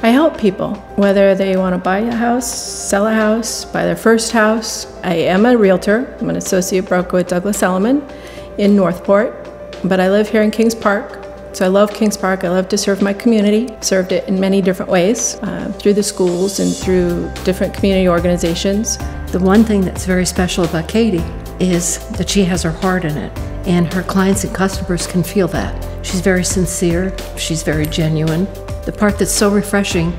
I help people, whether they want to buy a house, sell a house, buy their first house. I am a realtor. I'm an associate broker with Douglas Elliman in Northport, but I live here in Kings Park. So I love Kings Park. I love to serve my community. Served it in many different ways, through the schools and through different community organizations. The one thing that's very special about Katie is that she has her heart in it, and her clients and customers can feel that. She's very sincere. She's very genuine. The part that's so refreshing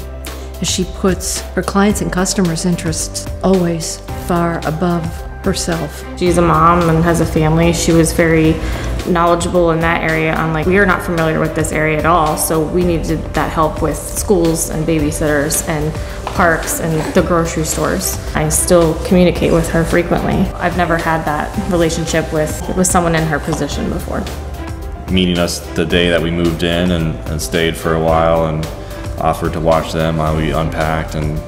is she puts her clients' and customers' interests always far above herself. She's a mom and has a family. She was very knowledgeable in that area. We are not familiar with this area at all, so we needed that help with schools and babysitters and parks and the grocery stores. I still communicate with her frequently. I've never had that relationship with someone in her position before. Meeting us the day that we moved in and stayed for a while and offered to watch them while we unpacked and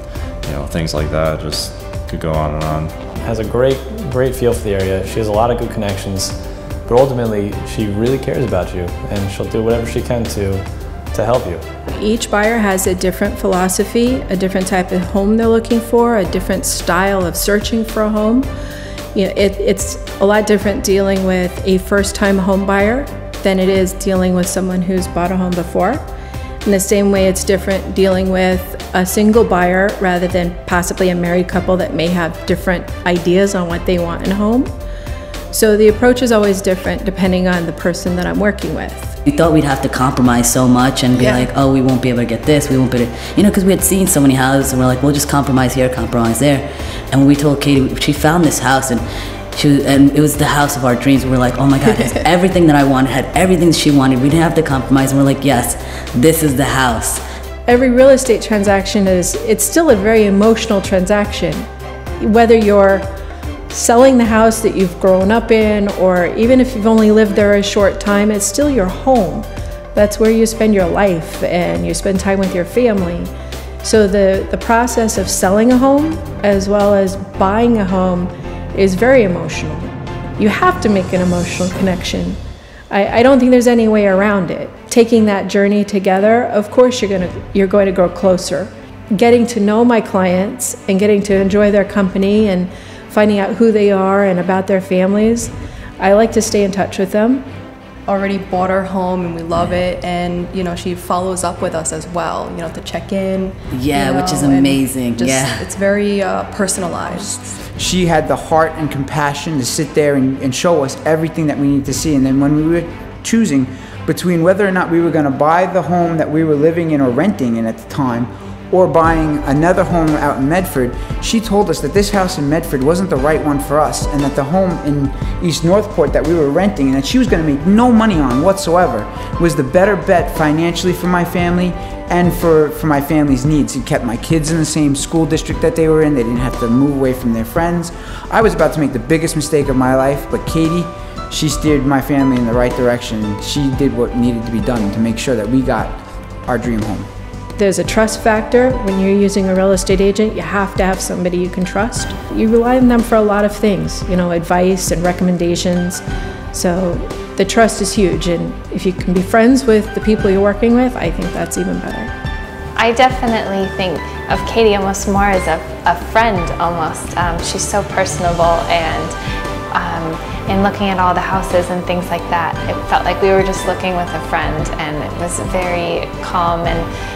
things like that. Just could go on and on. Has a great feel for the area. She has a lot of good connections, but ultimately she really cares about you and she'll do whatever she can to help you. Each buyer has a different philosophy, a different type of home they're looking for, a different style of searching for a home. It's a lot different dealing with a first-time home buyer than it is dealing with someone who's bought a home before. In the same way, it's different dealing with a single buyer rather than possibly a married couple that may have different ideas on what they want in a home. So the approach is always different depending on the person that I'm working with. We thought we'd have to compromise so much and be like, oh, we won't be able to get this, we won't be able to, because we had seen so many houses and we're like, we'll just compromise here, compromise there. And when we told Katie, she found this house and it was the house of our dreams. We were like, oh my God, it has everything that I wanted, had everything she wanted. We didn't have to compromise. And we're like, yes, this is the house. Every real estate transaction it's still a very emotional transaction. Whether you're selling the house that you've grown up in, or even if you've only lived there a short time, it's still your home. That's where you spend your life and you spend time with your family. So the process of selling a home as well as buying a home is very emotional. You have to make an emotional connection. I don't think there's any way around it. Taking that journey together, of course you're going to grow closer. Getting to know my clients and getting to enjoy their company and finding out who they are and about their families, I like to stay in touch with them. Already bought our home and we love it, and she follows up with us as well, to check in. Yeah, which is amazing. It's very personalized. She had the heart and compassion to sit there and show us everything that we need to see. And then when we were choosing between whether or not we were going to buy the home that we were living in or renting in at the time, or buying another home out in Medford, she told us that this house in Medford wasn't the right one for us, and that the home in East Northport that we were renting and that she was going to make no money on whatsoever was the better bet financially for my family and for my family's needs. It kept my kids in the same school district that they were in. They didn't have to move away from their friends. I was about to make the biggest mistake of my life, but Katie, she steered my family in the right direction. She did what needed to be done to make sure that we got our dream home. There's a trust factor. When you're using a real estate agent, you have to have somebody you can trust. You rely on them for a lot of things, advice and recommendations. So the trust is huge, and if you can be friends with the people you're working with, I think that's even better. I definitely think of Katie almost more as a friend almost. She's so personable, and in looking at all the houses and things like that, it felt like we were just looking with a friend, and it was very calm, and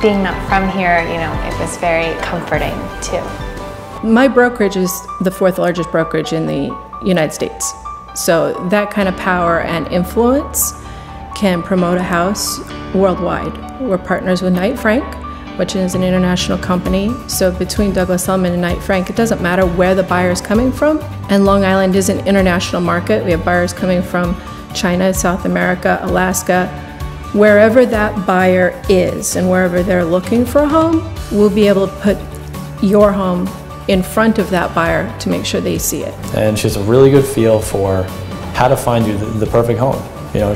being not from here, it was very comforting too. My brokerage is the 4th largest brokerage in the United States. So that kind of power and influence can promote a house worldwide. We're partners with Knight Frank, which is an international company. So between Douglas Elliman and Knight Frank, it doesn't matter where the buyer is coming from. And Long Island is an international market. We have buyers coming from China, South America, Alaska. Wherever that buyer is and wherever they're looking for a home, we'll be able to put your home in front of that buyer to make sure they see it. And she has a really good feel for how to find you the perfect home.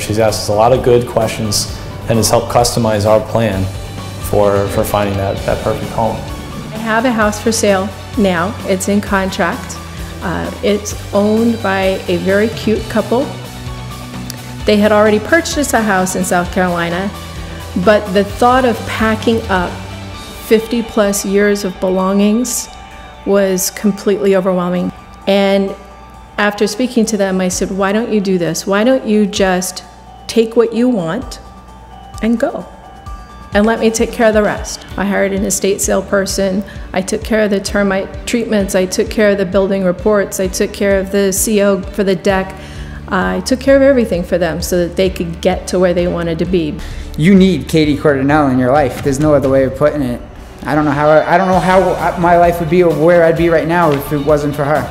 She's asked us a lot of good questions and has helped customize our plan for finding that perfect home. I have a house for sale now. It's in contract. It's owned by a very cute couple. They had already purchased a house in South Carolina, But the thought of packing up 50 plus years of belongings was completely overwhelming. And after speaking to them, I said, why don't you do this? Why don't you just take what you want and go? And let me take care of the rest. I hired an estate sale person. I took care of the termite treatments. I took care of the building reports. I took care of the CO for the deck. I took care of everything for them so that they could get to where they wanted to be. You need Katie Cordonell in your life. There's no other way of putting it. I don't know how my life would be or where I'd be right now if it wasn't for her.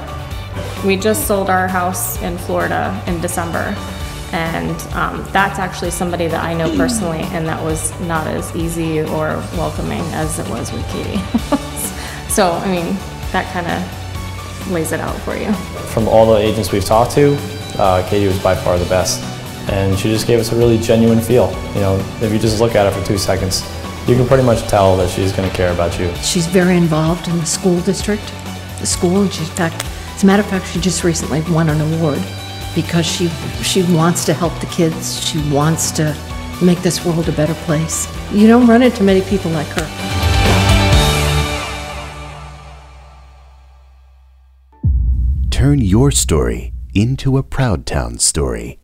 We just sold our house in Florida in December, and that's actually somebody that I know personally, and that was not as easy or welcoming as it was with Katie. So, I mean, that kind of lays it out for you. From all the agents we've talked to, Katie was by far the best. And she just gave us a really genuine feel. You know, if you just look at her for 2 seconds, you can pretty much tell that she's going to care about you. She's very involved in the school district, the school, and she's, as a matter of fact, she just recently won an award because she wants to help the kids. She wants to make this world a better place. You don't run into many people like her. Turn your story into a Proud Town story.